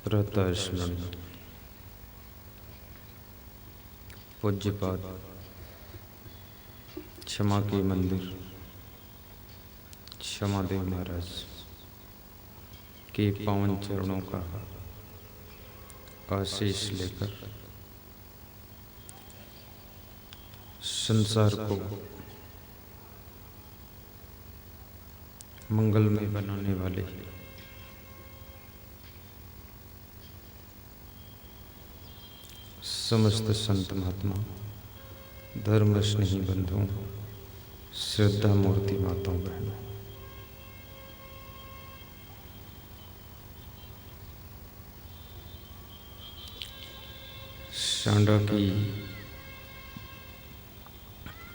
प्रातः स्मरण। पूज्यपाद क्षमा के मंदिर क्षमादेव महाराज के पावन चरणों का आशीष लेकर संसार को मंगलमय बनाने वाले समस्त संत महात्मा, धर्म स्नेही बंधुओं, श्रद्धा मूर्ति माताओं बहनों, सांडा की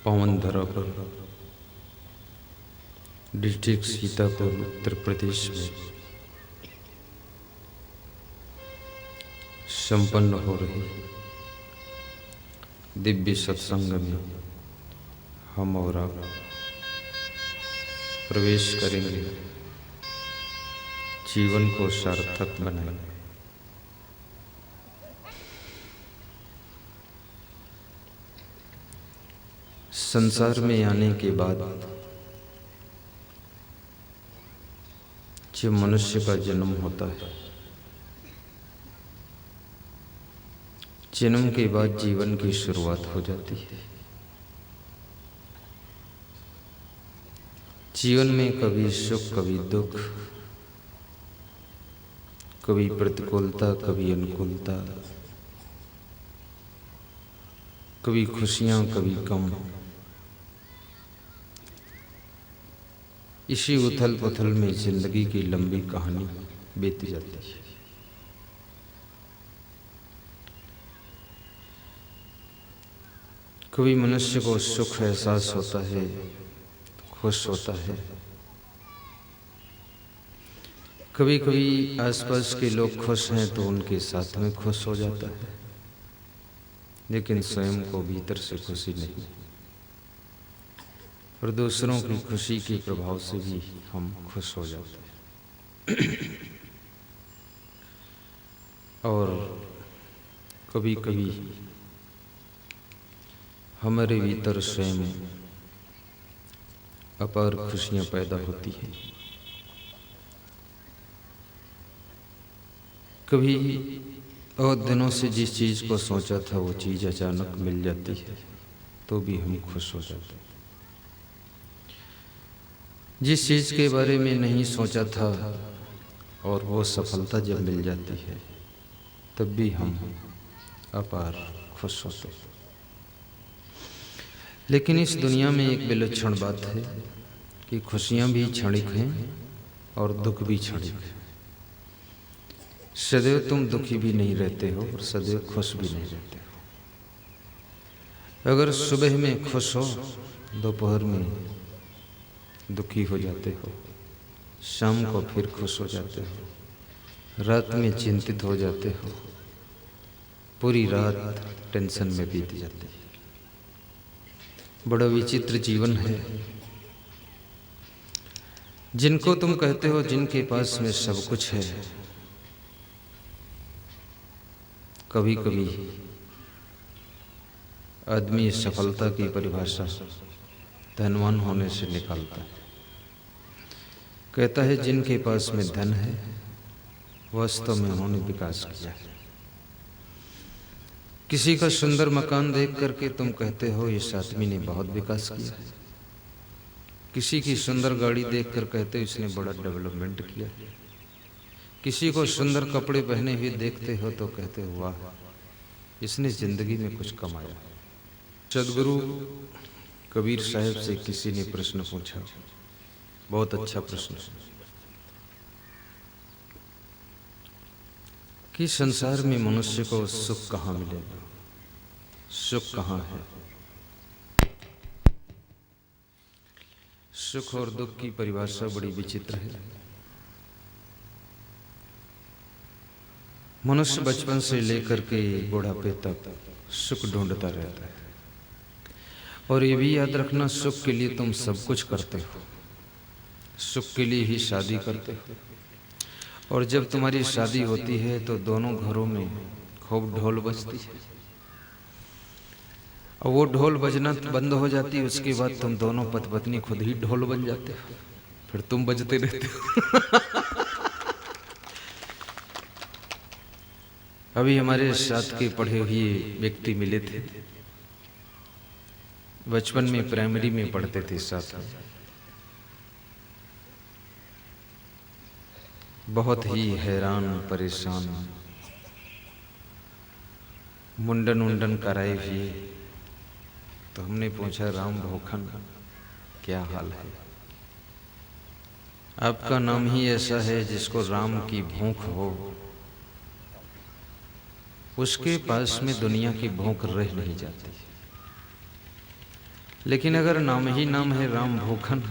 पावन धरा पर डिस्ट्रिक्ट सीतापुर उत्तर प्रदेश में संपन्न हो रही दिव्य सत्संग में हम और आप प्रवेश करेंगे, जीवन को सार्थक बनाएंगे। संसार में आने के बाद जब मनुष्य का जन्म होता है, जन्म के बाद जीवन की शुरुआत हो जाती है। जीवन में कभी सुख, कभी दुख, कभी प्रतिकूलता, कभी अनुकूलता, कभी खुशियां, कभी गम। इसी उथल पुथल में जिंदगी की लंबी कहानी बीत जाती है। कभी मनुष्य को सुख एहसास होता है, खुश होता है। कभी कभी आसपास के लोग खुश हैं तो उनके साथ में खुश हो जाता है, लेकिन स्वयं को भीतर से खुशी नहीं। और दूसरों की खुशी के प्रभाव से भी हम खुश हो जाते हैं। और कभी कभी हमारे भीतर स्वयं अपार खुशियां पैदा होती हैं। कभी बहुत दिनों से जिस चीज़ को सोचा था वो चीज़ अचानक मिल जाती है तो भी हम खुश हो जाते हैं। जिस चीज़ के बारे में नहीं सोचा था और वो सफलता जब मिल जाती है तब भी हम अपार खुश होते हैं। लेकिन इस दुनिया में एक विलक्षण बात है कि खुशियाँ भी क्षणिक हैं और दुख भी क्षणिक है। सदैव तुम दुखी भी नहीं रहते हो और सदैव खुश भी नहीं रहते हो। अगर सुबह में खुश हो, दोपहर में दुखी हो जाते हो, शाम को फिर खुश हो जाते हो, रात में चिंतित हो जाते हो, पूरी रात टेंशन में बीत जाती है। बड़ा विचित्र जीवन है। जिनको तुम कहते हो जिनके पास में सब कुछ है, कभी कभी आदमी सफलता की परिभाषा धनवान होने से निकालता है। कहता है जिनके पास में धन है वास्तव में उन्होंने विकास किया है। किसी का सुंदर मकान देख करके तुम कहते हो इस आदमी ने बहुत विकास किया है। किसी की सुंदर गाड़ी देख कर कहते हो इसने बड़ा डेवलपमेंट किया। किसी को सुंदर कपड़े पहने हुए देखते हो तो कहते हो वाह, इसने जिंदगी में कुछ कमाया। सदगुरु कबीर साहब से किसी ने प्रश्न पूछा, बहुत अच्छा प्रश्न, कि संसार में मनुष्य को सुख कहाँ मिलेगा, सुख कहाँ है। सुख और दुख की परिभाषा बड़ी विचित्र है। मनुष्य बचपन से लेकर के बुढ़ापे तक सुख ढूंढता रहता है। और ये भी याद रखना, सुख के लिए तुम सब कुछ करते हो, सुख के लिए ही शादी करते हो और जब तुम्हारी शादी होती है तो दोनों घरों में खूब ढोल बजती है, और वो ढोल बजना बंद हो जाती है, उसके बाद तुम दोनों पति पत्नी खुद ही ढोल बन जाते हो, फिर तुम बजते रहते हो। अभी हमारे साथ के पढ़े हुए व्यक्ति मिले थे, बचपन में प्राइमरी में पढ़ते थे साथ में, बहुत ही हैरान परेशान, मुंडन उंडन कराए हुए। तो हमने पूछा, राम भूखन क्या हाल है? आपका नाम ही ऐसा है, जिसको राम की भूख हो उसके पास में दुनिया की भूख रह नहीं जाती। लेकिन अगर नाम ही नाम है राम भूखन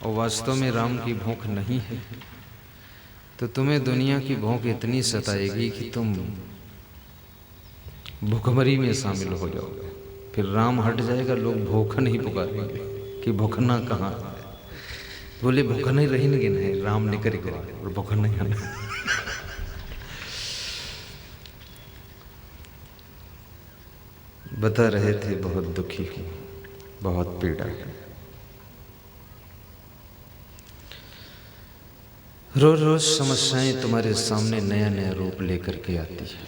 और वास्तव में राम की भूख नहीं है, तो तुम्हें दुनिया की भूख इतनी सताएगी कि तुम भूखमरी में शामिल हो जाओगे। फिर राम हट जाएगा, लोग भूखन ही पुकारेंगे कि भूखना कहाँ है। बोले भूखन ही रहेंगे, नहीं राम निकल गया और भूखन नहीं आना। बता रहे थे बहुत दुखी हूं, बहुत पीड़ा है। रोज रोज समस्याएं तुम्हारे सामने नया नया रूप लेकर के आती है,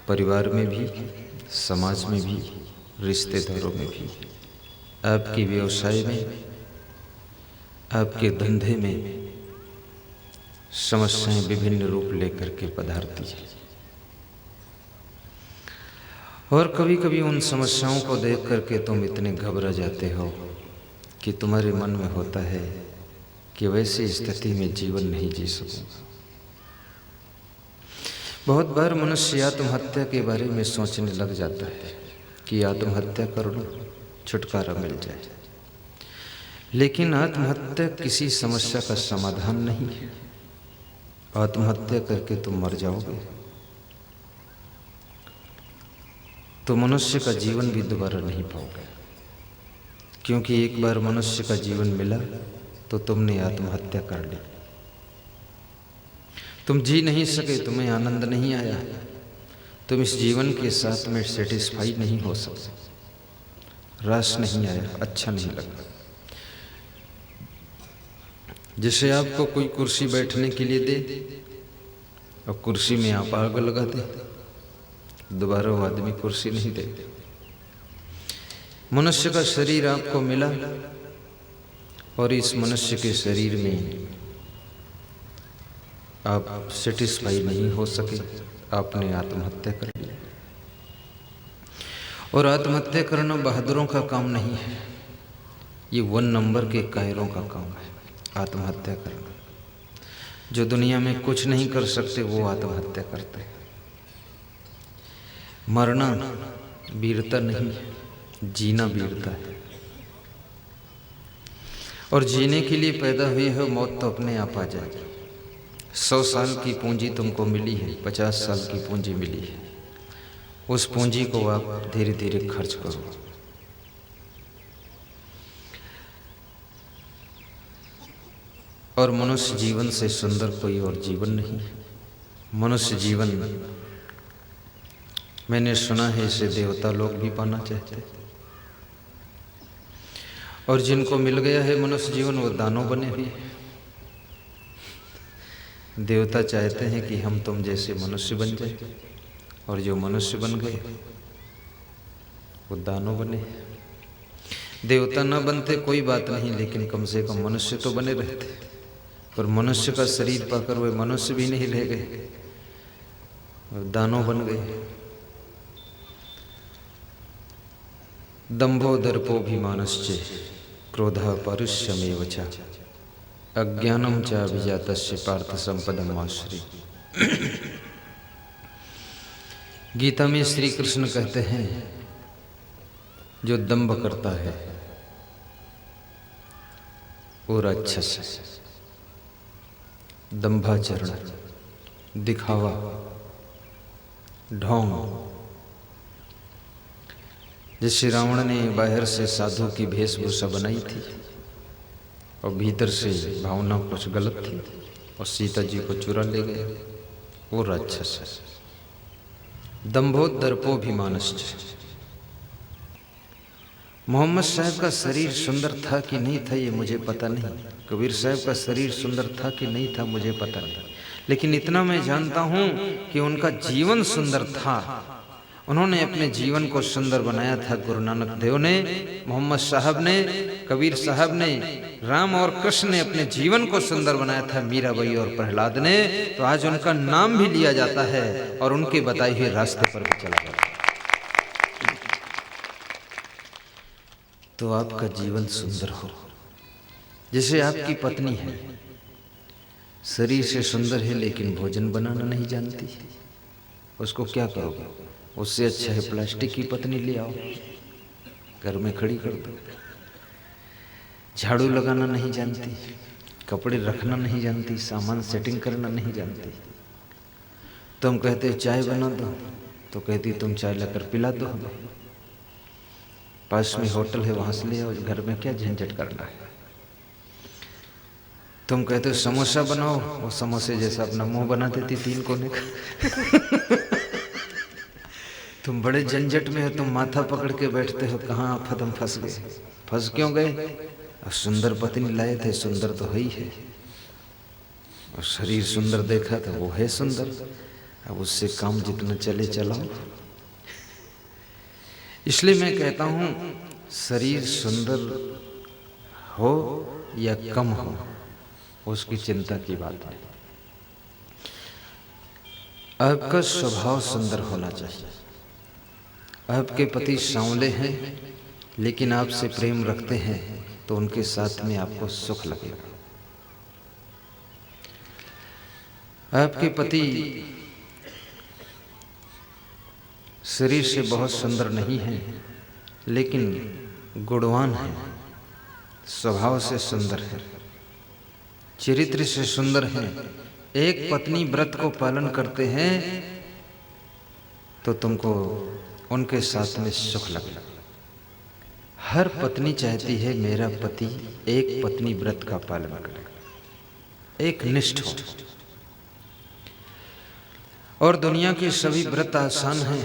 परिवार में भी, समाज में भी, रिश्तेदारों में भी, आपके व्यवसाय में, आपके धंधे में समस्याएं विभिन्न रूप लेकर के पधारती है। और कभी कभी उन समस्याओं को देख करके तुम इतने घबरा जाते हो कि तुम्हारे मन में होता है कि वैसी स्थिति में जीवन नहीं जी सकूंगा। बहुत बार मनुष्य आत्महत्या के बारे में सोचने लग जाता है कि आत्महत्या कर लो, छुटकारा मिल जाए। लेकिन आत्महत्या किसी समस्या का समाधान नहीं है। आत्महत्या करके तुम मर जाओगे तो मनुष्य का जीवन भी दोबारा नहीं पाओगे, क्योंकि एक बार मनुष्य का जीवन मिला तो तुमने आत्महत्या कर ली। तुम जी नहीं सके, तुम्हें आनंद नहीं आया, तुम इस जीवन के साथ में सेटिस्फाई नहीं हो सकते, रस नहीं आया, अच्छा नहीं लगा। जैसे आपको कोई कुर्सी बैठने के लिए दे और कुर्सी में आप आग लगा दे, दोबारा वो आदमी कुर्सी नहीं दे। मनुष्य का शरीर आपको मिला और इस मनुष्य के शरीर में आप सेटिस्फाई नहीं हो सके, आपने आत्महत्या कर ली। और आत्महत्या करना बहादुरों का काम नहीं है, ये 1 नंबर के कायरों का काम है आत्महत्या करना। जो दुनिया में कुछ नहीं कर सकते वो आत्महत्या करते हैं। मरना वीरता नहीं है, जीना वीरता है। और जीने के लिए पैदा हुए हो, मौत तो अपने आप आ जाएगी। 100 साल की पूंजी तुमको मिली है, 50 साल की पूंजी मिली है, उस पूंजी को आप धीरे धीरे खर्च करो। और मनुष्य जीवन से सुंदर कोई और जीवन नहीं। मनुष्य जीवन, मैंने सुना है, इसे देवता लोग भी पाना चाहते, और जिनको मिल गया है मनुष्य जीवन वो दानव बने हुए। देवता चाहते हैं कि हम तुम जैसे मनुष्य बन जाए, और जो मनुष्य बन गए वो दानव बने। देवता न बनते कोई बात नहीं, लेकिन कम से कम मनुष्य तो बने रहते। पर मनुष्य का शरीर पाकर वे मनुष्य भी नहीं रह गए और दानव बन गए। दंभो दर्पोभिमानश्च क्रोधः परुष्यमेव च अज्ञानम च अभिजातस्य पार्थ संपदम् आश्रय। गीता में श्री कृष्ण कहते हैं, जो दंभ करता है वो राक्षस है। दंभाचरण, दिखावा, ढोंग। जैसे रावण ने बाहर से साधु की वेशभूषा बनाई थी और भीतर से भावना कुछ गलत थी और सीता जी को चुरा ले गए वो राक्षस। दंभो दर्पोभिमानश्च। मोहम्मद साहब का शरीर सुंदर था कि नहीं था ये मुझे पता नहीं, कबीर साहब का शरीर सुंदर था कि नहीं था मुझे पता नहीं, लेकिन इतना मैं जानता हूं कि उनका जीवन सुंदर था। उन्होंने अपने जीवन को सुंदर बनाया था। गुरु नानक देव ने, मोहम्मद साहब ने, कबीर साहब ने, राम और कृष्ण ने अपने जीवन को सुंदर बनाया था। मीराबाई और प्रहलाद ने, तो आज उनका नाम भी लिया जाता है और उनके बताए हुए रास्ते पर भी चला जाता है। तो आपका जीवन सुंदर हो। जैसे आपकी पत्नी है, शरीर से सुंदर है लेकिन भोजन बनाना नहीं जानती, उसको क्या करोगे? उससे अच्छा है प्लास्टिक की पत्नी ले आओ, घर में खड़ी कर दो। झाड़ू लगाना नहीं जानती, कपड़े रखना नहीं जानती, सामान सेटिंग करना नहीं जानती, तुम कहते चाय बना दो तो कहती तुम चाय लाकर पिला दो हमें, पास में होटल है वहां से ले आओ, घर में क्या झंझट करना है। तुम कहते हो समोसा बनाओ, वो समोसे जैसा अपना मुंह बना देती 3 कोने का। तुम बड़े झंझट में हो, तुम माथा पकड़ के बैठते हो, कहाँ फदम फंस गए। फंस क्यों गए? अब सुंदर पत्नी लाए थे, सुंदर तो है ही है, और शरीर सुंदर देखा था, वो है सुंदर। अब उससे काम जितना चले चलाओ। इसलिए मैं कहता हूं शरीर सुंदर हो या कम हो उसकी चिंता की बात है। आपका स्वभाव सुंदर होना चाहिए। आपके पति सांवले हैं लेकिन आपसे प्रेम रखते हैं तो उनके साथ में आपको सुख लगेगा। आपके पति शरीर से बहुत सुंदर नहीं है लेकिन गुणवान है, स्वभाव से सुंदर है, चरित्र से सुंदर है, एक पत्नी व्रत को पालन करते हैं तो तुमको उनके साथ में सुख लगेगा। हर पत्नी चाहती है मेरा पति एक पत्नी व्रत का पालन करे, एक निष्ठ हो। और दुनिया के सभी व्रत आसान हैं।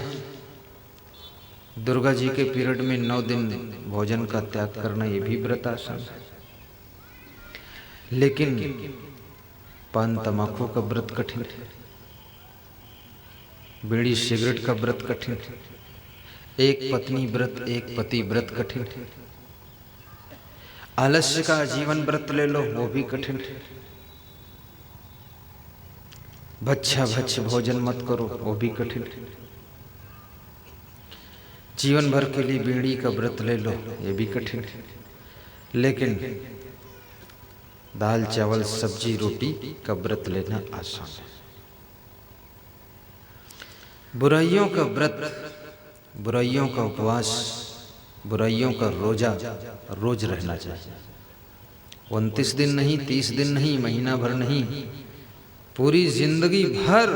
दुर्गा जी के पीरियड में 9 दिन भोजन का त्याग करना, ये भी व्रत आसान है। लेकिन पान तमाकू का व्रत कठिन है, बीड़ी सिगरेट का व्रत कठिन है, एक पत्नी व्रत, एक पति व्रत कठिन है। आलस्य का जीवन व्रत ले लो, वो भी कठिन है। भच्छा भक्ष भोजन मत करो, वो भी कठिन है। जीवन भर के लिए बीड़ी का व्रत ले लो, ये भी कठिन है। लेकिन दाल चावल सब्जी रोटी का व्रत लेना आसान है। बुराइयों का व्रत, बुराइयों का उपवास, बुराइयों का रोजा रोज रहना चाहिए। 29 दिन नहीं, 30 दिन नहीं, महीना भर नहीं, पूरी जिंदगी भर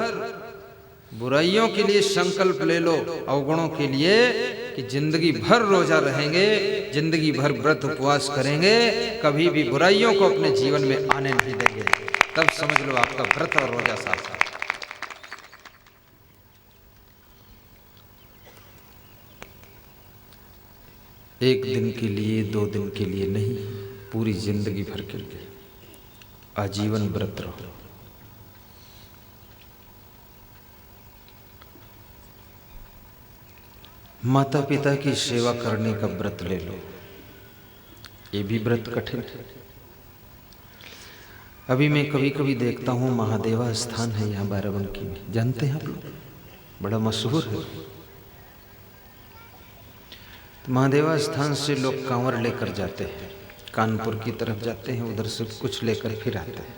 बुराइयों के लिए संकल्प ले लो, अवगुणों के लिए कि जिंदगी भर रोजा रहेंगे, जिंदगी भर व्रत उपवास करेंगे, कभी भी बुराइयों को अपने जीवन में आने नहीं देंगे। तब समझ लो आपका व्रत और रोजा साथ साथ। एक दिन के लिए, 2 दिन के लिए नहीं, पूरी जिंदगी भर के लिए आजीवन व्रत रहो। माता पिता की सेवा करने का व्रत ले लो, ये भी व्रत कठिन है। अभी मैं कभी कभी देखता हूँ महादेवा स्थान है यहाँ बाराबंकी में, जानते हैं आप लोग, बड़ा मशहूर है। तो महादेवा स्थान से लोग कांवर लेकर जाते हैं, कानपुर की तरफ जाते हैं, उधर से कुछ लेकर फिर आते हैं,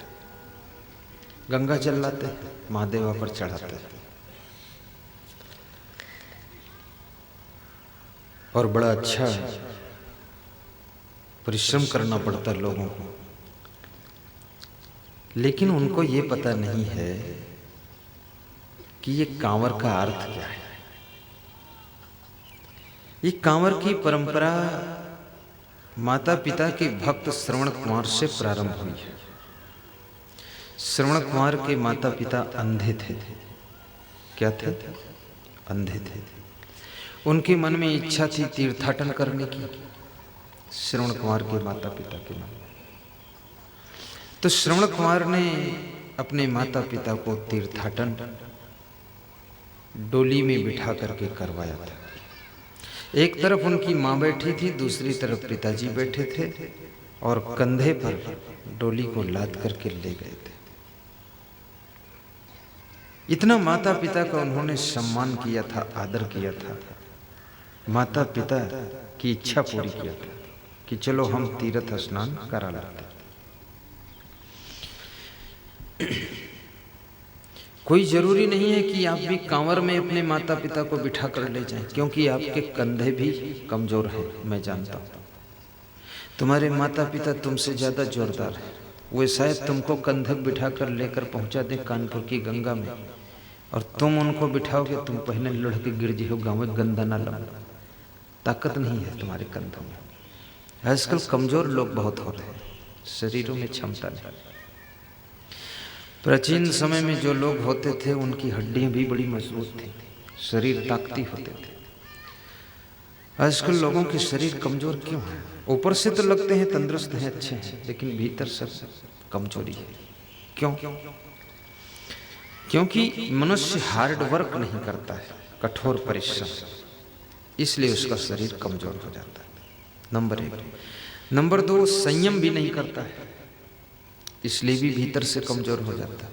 गंगा जल लाते हैं, महादेवा पर चढ़ाते हैं। और बड़ा अच्छा परिश्रम करना पड़ता है लोगों को, लेकिन उनको ये पता नहीं है कि ये कांवर का अर्थ क्या है। ये कांवर की परंपरा माता पिता के भक्त श्रवण कुमार से प्रारंभ हुई है। श्रवण कुमार के माता पिता अंधे थे। क्या थे? अंधे थे। उनके मन में इच्छा थी तीर्थाटन करने की, श्रवण कुमार के माता पिता के मन में। तो श्रवण कुमार ने अपने माता पिता को तीर्थाटन डोली में बिठा करके करवाया था। एक तरफ उनकी माँ बैठी थी, दूसरी तरफ पिताजी बैठे थे और कंधे पर डोली को लाद करके ले गए थे। इतना माता पिता का उन्होंने सम्मान किया था, आदर किया था, माता पिता की इच्छा पूरी किया था कि चलो हम तीर्थ स्नान करा लाते। कोई जरूरी नहीं है कि आप भी कांवर में अपने माता पिता को बिठा कर ले जाएं, क्योंकि आपके कंधे भी कमजोर हैं। मैं जानता हूं तुम्हारे माता पिता तुमसे ज्यादा जोरदार हैं। वे शायद तुमको कंधक बिठा कर लेकर पहुंचा दें कानपुर की गंगा में, और तुम उनको बिठाओगे, तुम पहले लड़के गिर जाओ गाँव में, गंदा ना लगा। ताकत नहीं है तुम्हारे कंधों में। आजकल कमजोर लोग बहुत हो रहे हैं, शरीरों में क्षमता नहीं। प्राचीन समय में जो लोग होते थे उनकी हड्डियां भी बड़ी मजबूत थी, शरीर ताकती होते थे। आजकल लोगों के शरीर कमजोर क्यों है? ऊपर से तो लगते हैं तंदुरुस्त हैं, अच्छे हैं, लेकिन भीतर सब कमजोरी है। क्यों? क्योंकि मनुष्य हार्ड वर्क नहीं करता है, कठोर परिश्रम, इसलिए उसका शरीर कमजोर हो जाता है। नंबर 1। नंबर 2, संयम भी नहीं करता है, इसलिए भी भीतर से कमजोर हो जाता है।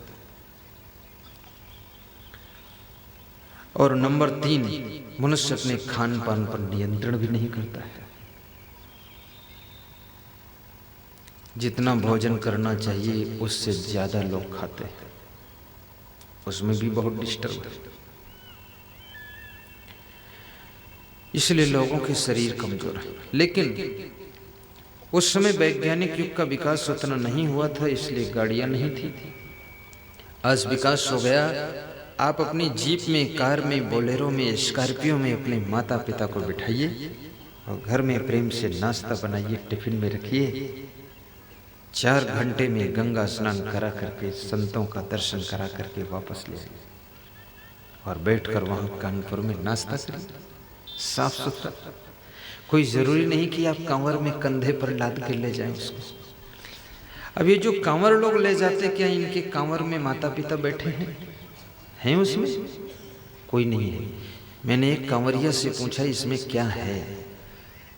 और नंबर 3, मनुष्य अपने खान पान पर नियंत्रण भी नहीं करता है। जितना भोजन करना चाहिए उससे ज्यादा लोग खाते हैं, उसमें भी बहुत डिस्टर्ब है, इसलिए लोगों के शरीर कमजोर है। लेकिन उस समय वैज्ञानिक युग का विकास उतना नहीं हुआ था, इसलिए गाड़ियां नहीं थी। आज विकास हो गया। आप अपनी जीप में, कार में, बोलेरो में, स्कॉर्पियो में अपने माता पिता को बिठाइए और घर में प्रेम से नाश्ता बनाइए, टिफिन में रखिए। 4 घंटे में गंगा स्नान करा करके, संतों का दर्शन करा करके वापस ले आइए और बैठकर वहां कानपुर में नाश्ता करिए, साफ सुथरा। कोई जरूरी नहीं कि आप कांवर में कंधे पर लाद के ले जाएं उसको। अब ये जो कांवर लोग ले जाते, क्या इनके कांवर में माता पिता बैठे हैं उसमें? कोई नहीं है। मैंने एक कांवरिया से पूछा इसमें क्या है,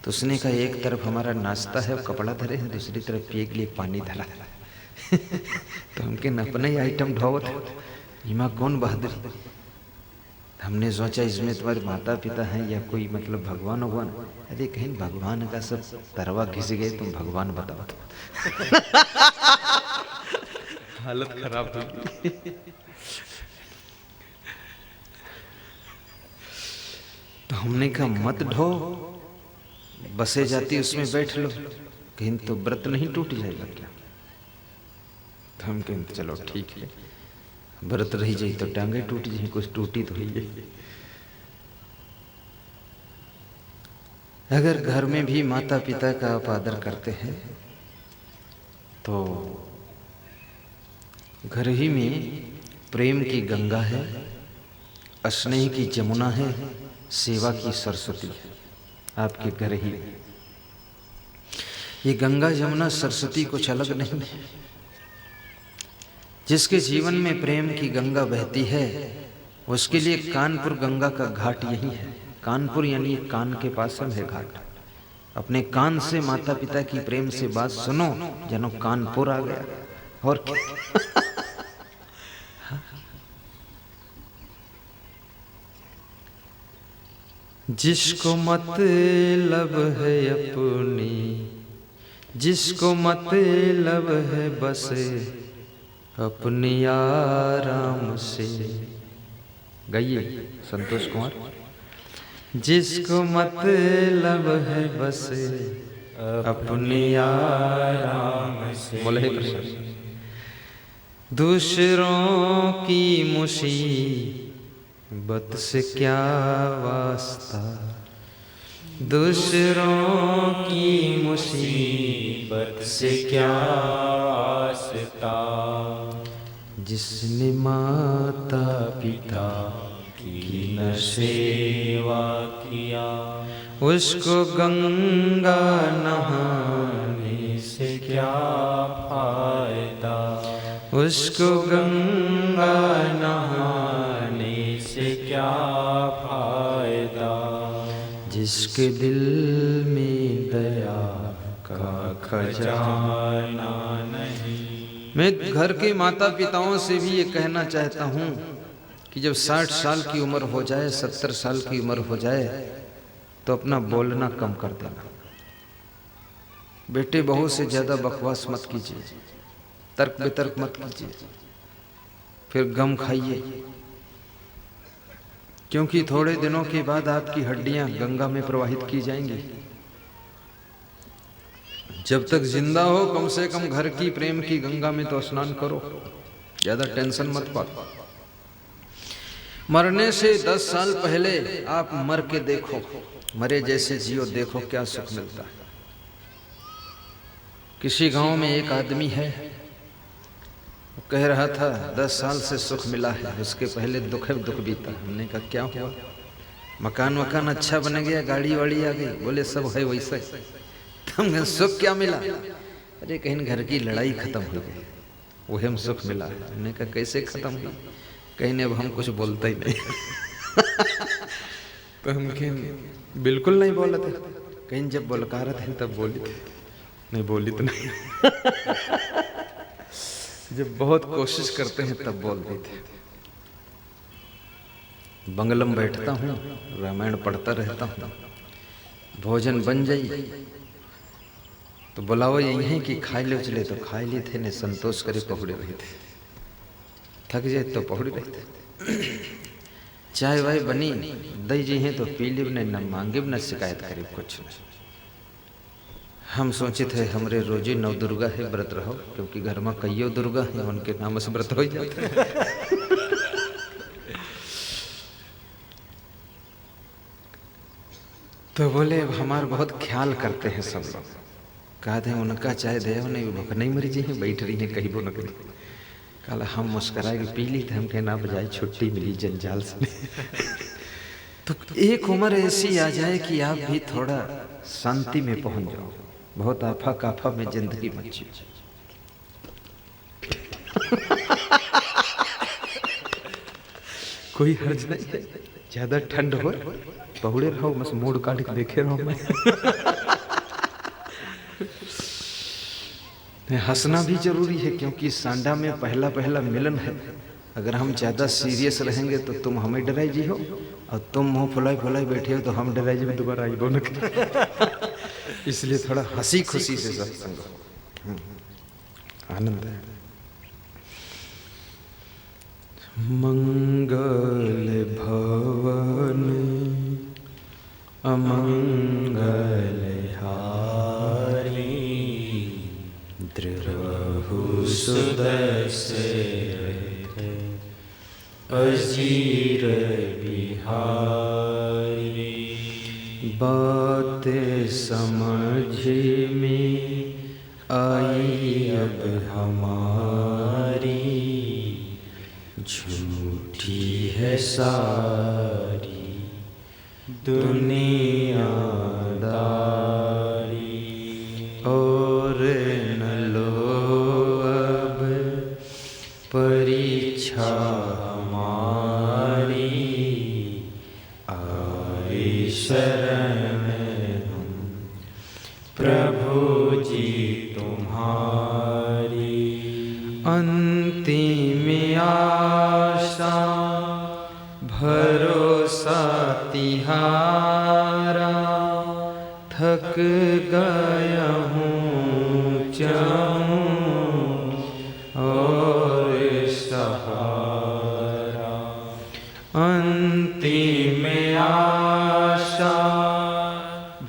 तो उसने कहा एक तरफ हमारा नाश्ता है, कपड़ा धरे हैं, दूसरी तरफ पिए के लिए पानी धरा है। तो हमके अपना ही आइटम ढोवत है, इमा कौन बहादुरी। हमने सोचा इसमें तुम्हारे माता पिता हैं या कोई मतलब भगवान भगवान। अरे कहीं भगवान का सब तरवा घिस गए, तुम भगवान बताओ तो। हालत खराब हुई। तो हमने कहा मत ढो, बसे जाती उसमें बैठ लो, कहीं तो व्रत नहीं टूट जाएगा क्या? तो हम कहें चलो ठीक है, व्रत रही जाए तो टांगे टूट जाए, कुछ टूटी तो ही है। अगर घर में भी माता पिता का आप आदर करते हैं तो घर ही में प्रेम की गंगा है, स्नेह की जमुना है, सेवा की सरस्वती है आपके घर ही। ये गंगा जमुना सरस्वती कुछ अलग नहीं है। जिसके जीवन में प्रेम की गंगा बहती है उसके लिए कानपुर गंगा का घाट यही है। कानपुर यानी कान के पास है घाट। अपने कान से माता पिता की प्रेम से बात सुनो, जनो कानपुर आ गया। और क्या? जिसको मतलब है अपनी, जिसको मतलब है बसे अपनी आराम से। गाइए संतोष कुमार। जिसको मतलब है बसे अपनी आराम से। बोले कृष्ण। दूसरों की मुसीबत से क्या वास्ता, दूसरों की मुसीबत से क्या आसता, जिसने माता पिता की न सेवा किया, उसको गंगा नहाने से क्या फायदा, उसको गंगा नहाने से क्या फायदा, जिसके दिल में दया का खजाना नहीं। मैं घर के माता पिताओं से भी ये कहना चाहता हूँ कि जब 60 साल की उम्र हो जाए, 70 साल की उम्र हो जाए, तो अपना बोलना कम कर देना। बेटे बहू से ज़्यादा बकवास मत कीजिए, तर्क वितर्क मत कीजिए, फिर गम खाइए, क्योंकि थोड़े दिनों के बाद आपकी हड्डियां गंगा में प्रवाहित की जाएंगी। जब तक जिंदा हो कम से कम घर की प्रेम की गंगा में तो स्नान करो, ज्यादा टेंशन मत पाओ। मरने से 10 साल पहले आप मर के देखो, मरे जैसे जियो, देखो क्या सुख मिलता है। किसी गांव में एक आदमी है, कह रहा था 10 साल से सुख मिला है, उसके पहले दुख बीता। हमने कहा क्या हुआ? मकान अच्छा बन गया, गाड़ी वाड़ी आ गई। बोले सब है वैसा ही। तुम सुख क्या मिला? अरे कहीं घर की लड़ाई खत्म हो गई, वही हम सुख मिला। हमने कहा कैसे खत्म हुई? कहीं अब हम कुछ बोलता ही नहीं। तो हम कहीं बिल्कुल नहीं बोला था, कहीं जब बोलकार थे तब बोली थे, नहीं बोली तो नहीं। जब बहुत कोशिश करते हैं तब बोल देते। बंगलम बैठता हूँ, रामायण पढ़ता रहता हूँ, भोजन बन जाई तो बुलाओ यही है कि खाई ले उचले, तो खाई लिए थे, ने संतोष करे पहुड़े रहे थे, थक जाए तो पहुड़े रहे थे। चाय वाय बनी दही जी हैं तो पी लिब, न मांगे न शिकायत करे कुछ नहीं। हम सोचे थे हमरे रोजे 9 दुर्गा है, व्रत रहो, क्योंकि घर में कईयो दुर्गा है, उनके नाम से व्रत हो जाते। तो बोले अब हमारा बहुत ख्याल करते हैं सब लोग। कहा थे उनका चाय दे, नहीं भूख नहीं मरी जी है, बैठ रही है कहीं वो न कहीं। कल हम मुस्कराए पी ली थे, हम कहना बजाय छुट्टी मिली जंजाल से। तो एक उम्र ऐसी आ जाए कि आप भी थोड़ा शांति में पहुंच जाओ। बहुत आफा काफा में जिंदगी मत जियो। कोई हर्ज नहीं है, ज्यादा ठंड हो पहुड़े रहो, बस मूड काट के देखे रहो। मैं हंसना भी जरूरी है, क्योंकि सांडा में पहला मिलन है। अगर हम ज्यादा सीरियस रहेंगे तो तुम हमें डराई जी हो, और तुम मुंह फुलाई बैठे हो तो हम डराई जी में दोबारा आई बोल। इसलिए थोड़ा हंसी खुशी से सत्संग आनंद है। मंगल भवन अमंगल हारी, द्रवहु सुदर्शन अजीर बिहारी। बात समझ में आई अब हमारी, झूठी है सारी दुनियादारी। और न लो अब परीक्षा हमारी, आए शरण हम प्रभु जी तुम्हारी। अंतिम आशा भरोसा तिहारा, थक गया हूँ चाहूँ और सहारा। अंतिम आशा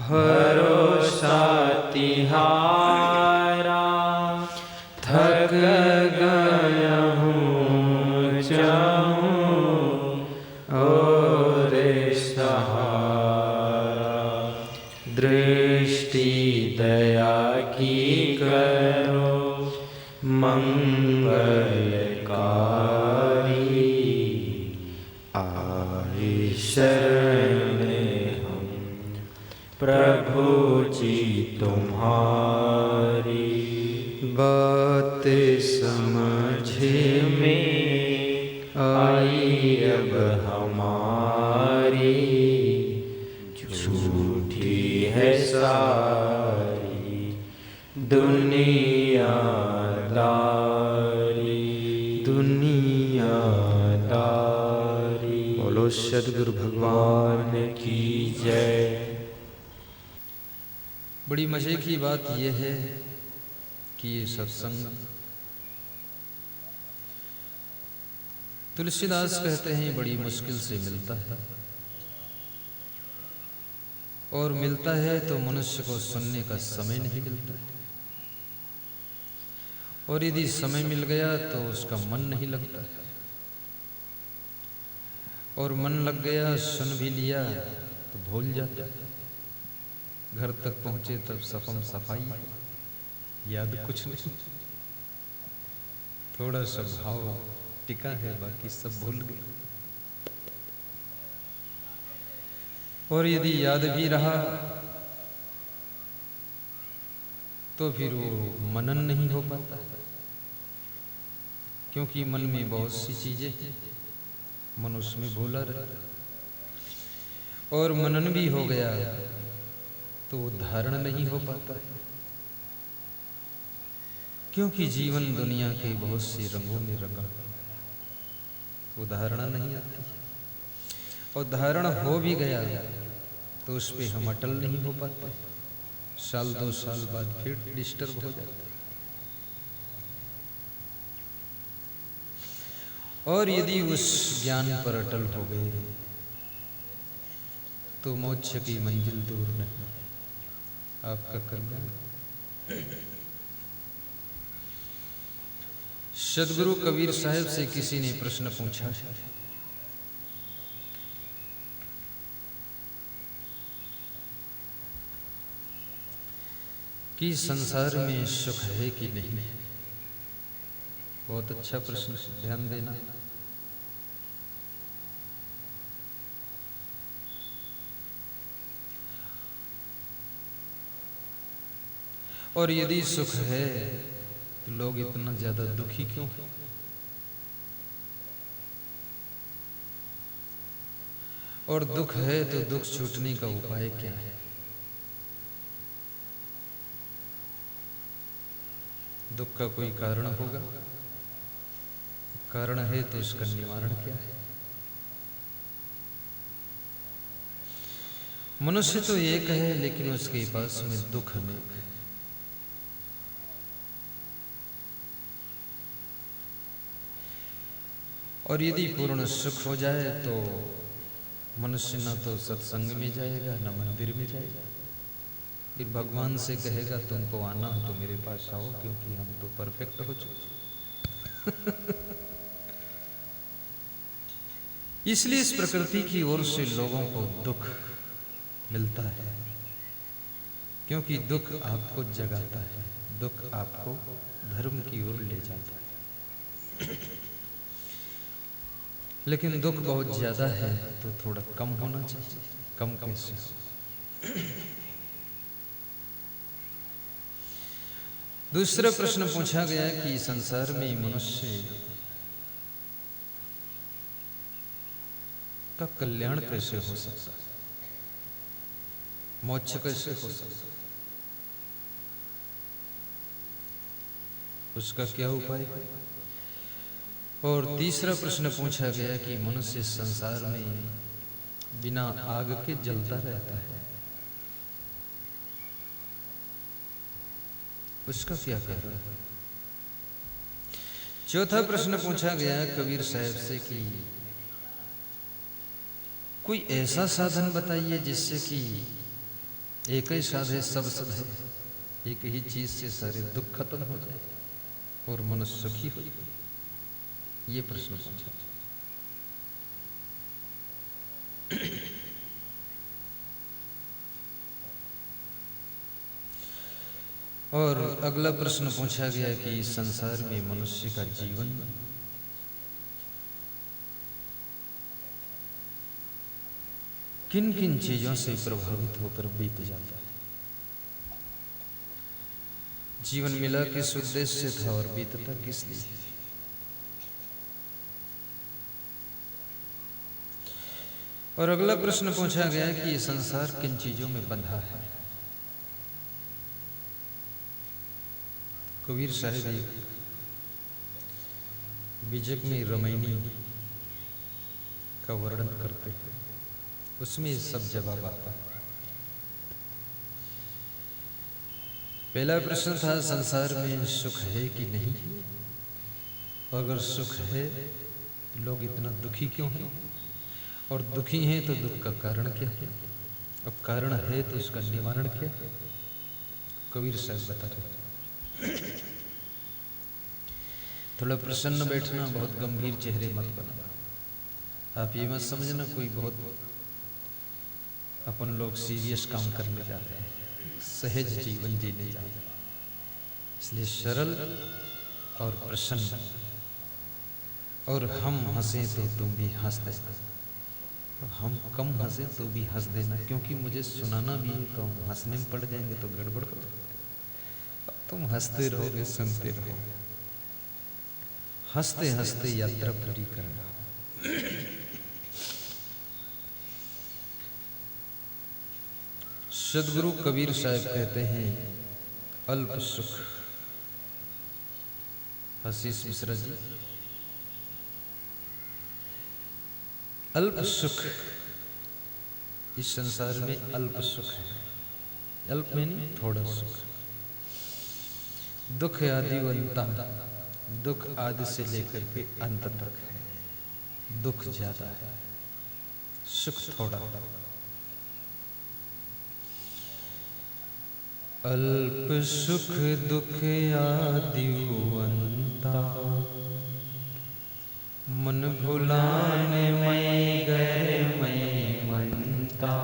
भरोसा तिहारा, थक गया हूँ चाहूँ और सहारा। मंगलकारी आए शरण हम प्रभु जी तुम्हारी। बात समझ में आई अब हमारी झूठी है सारी दुनियादारी। बोलो सद्गुरु भगवान की जय। बड़ी मजे की बात यह है कि ये सत्संग तुलसीदास कहते हैं बड़ी मुश्किल से मिलता है, और मिलता है तो मनुष्य को सुनने का समय नहीं मिलता है, और यदि समय मिल गया तो उसका मन नहीं लगता है, और मन लग गया सुन भी लिया तो भूल जाता है। घर तक पहुंचे तब सफम सफाई, याद कुछ नहीं, थोड़ा सा भाव टिका है, बाकी सब भूल गए। और यदि याद भी रहा तो फिर वो मनन नहीं हो पाता, क्योंकि मन में बहुत सी चीजें हैं, मन उसमें भूला रहता, और मनन भी हो गया तो वो धारण नहीं हो पाता, क्योंकि जीवन दुनिया के बहुत से रंगों में रंगा, वो धारणा नहीं आती, और धारण हो भी गया तो उस पे हम अटल नहीं हो पाते, साल 2 साल बाद फिर डिस्टर्ब हो जाता है। और यदि उस ज्ञान पर अटल हो गए तो मोक्ष की मंजिल दूर नहीं, आपका कल्याण। सदगुरु कबीर साहब से किसी ने प्रश्न पूछा कि संसार में सुख है कि नहीं। बहुत अच्छा प्रश्न, ध्यान देना। और यदि सुख है तो लोग इतना ज्यादा दुखी क्यों हैं? और दुख है तो दुख छूटने का उपाय क्या है? दुख का कोई कारण होगा, कारण है तो उसका निवारण क्या है? मनुष्य तो एक है लेकिन उसके पास में दुख अनेक है। और यदि पूर्ण सुख हो जाए तो मनुष्य न तो सत्संग में जाएगा न मंदिर में जाएगा, फिर भगवान से कहेगा तुमको आना हो तो मेरे पास आओ, क्योंकि हम तो परफेक्ट हो चुके। इसलिए इस प्रकृति की ओर से लोगों को दुख मिलता है, क्योंकि दुख आपको जगाता है, दुख आपको धर्म की ओर ले जाता है। लेकिन दुख बहुत ज्यादा है तो थोड़ा कम होना चाहिए। कम कैसे? दूसरा प्रश्न पूछा गया कि संसार में मनुष्य का कल्याण कैसे हो सकता है, मोक्ष कैसे हो सकता है, उसका क्या उपाय है? और तीसरा प्रश्न पूछा गया कि मनुष्य संसार में बिना आग के जलता रहता है, उसका क्या कारण है? चौथा प्रश्न पूछा गया कबीर साहब से कि कोई ऐसा साधन बताइए जिससे कि एक ही साधे सब सधे, एक ही चीज से सारे दुख खत्म हो जाए और मनुष्य सुखी हो जाए। ये प्रश्न पूछा। और अगला प्रश्न पूछा गया कि इस संसार में मनुष्य का जीवन किन किन चीजों से प्रभावित होकर बीत जाता है। जीवन मिला किस उद्देश्य से था और बीतता किस लिए। और अगला प्रश्न पूछा गया कि ये संसार किन चीजों में बंधा है। कबीर साहब एक बीजक में रमैनी का वर्णन करते हैं, उसमें सब जवाब आता है। पहला प्रश्न था संसार में सुख है कि नहीं, अगर सुख है तो लोग इतना दुखी क्यों हैं, और दुखी हैं तो दुख का कारण क्या है, अब कारण है तो उसका निवारण क्या है। कबीर साहब बता रहे थोड़ा प्रसन्न बैठना, बहुत गंभीर चेहरे मत बनना। आप ये मत समझना कोई बहुत अपन लोग सीरियस काम करने जाते हैं, सहज जीवन जीने जाते हैं। इसलिए सरल और प्रसन्न, और हम हंसे तो तुम भी हंस देना, हम कम हंसे तो भी हंस देना, क्योंकि मुझे सुनाना भी है तो हम हंसने में पड़ जाएंगे तो गड़बड़ हो। तुम हंसते रहोगे, सुनते रहोगे, हंसते हंसते यात्रा पूरी करना। सदगुरु कबीर साहब कहते हैं अल्प सुख। आशीष मिश्रा जी, अल्प सुख, इस संसार में अल्प सुख है। अल्प में नहीं, थोड़ा सुख। दुख आदि अंता, दुख आदि से लेकर के अंत तक है। दुख ज्यादा है, सुख थोड़ा। अल्प सुख दुख आदि अंता, मन भुलाने मैं गए मैं मनता।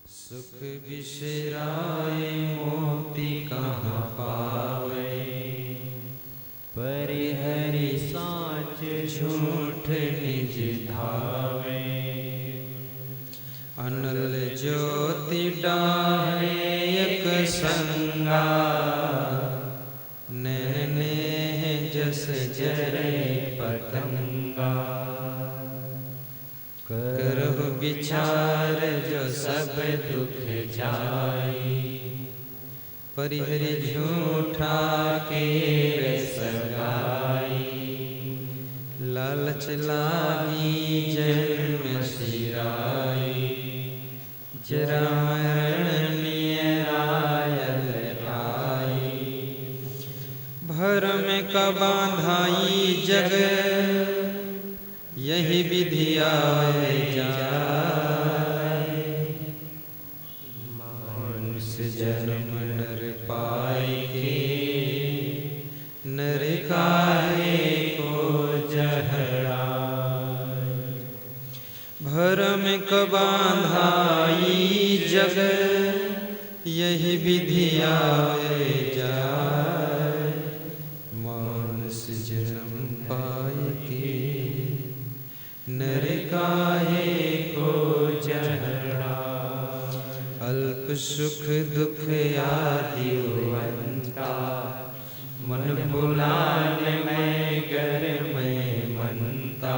सुख बिसराए मोती कहाँ पावे, परिहरि साच झूठ निज धावे। अनल ज्योति डाहे एक संगा, नैने जस जरे पतंगा। करहु विचार जो सब दुख जाई, परिहरि झूठा के सगाई। लालच लागी जन्म सिराई, जरा मरण नियरायल आई। भरम का बांधाई जग, यही विधि आए जाए। मानुष जन्म नर पाए के, नर काहे को जहराए। भरम का बांधाई जग, यही विधि आए जाए। मानुष जन्म पाए के, नर काहे को जहरा। अल्प सुख दुख आदि अंता, मन भुलाने मैं गर मैं मनता।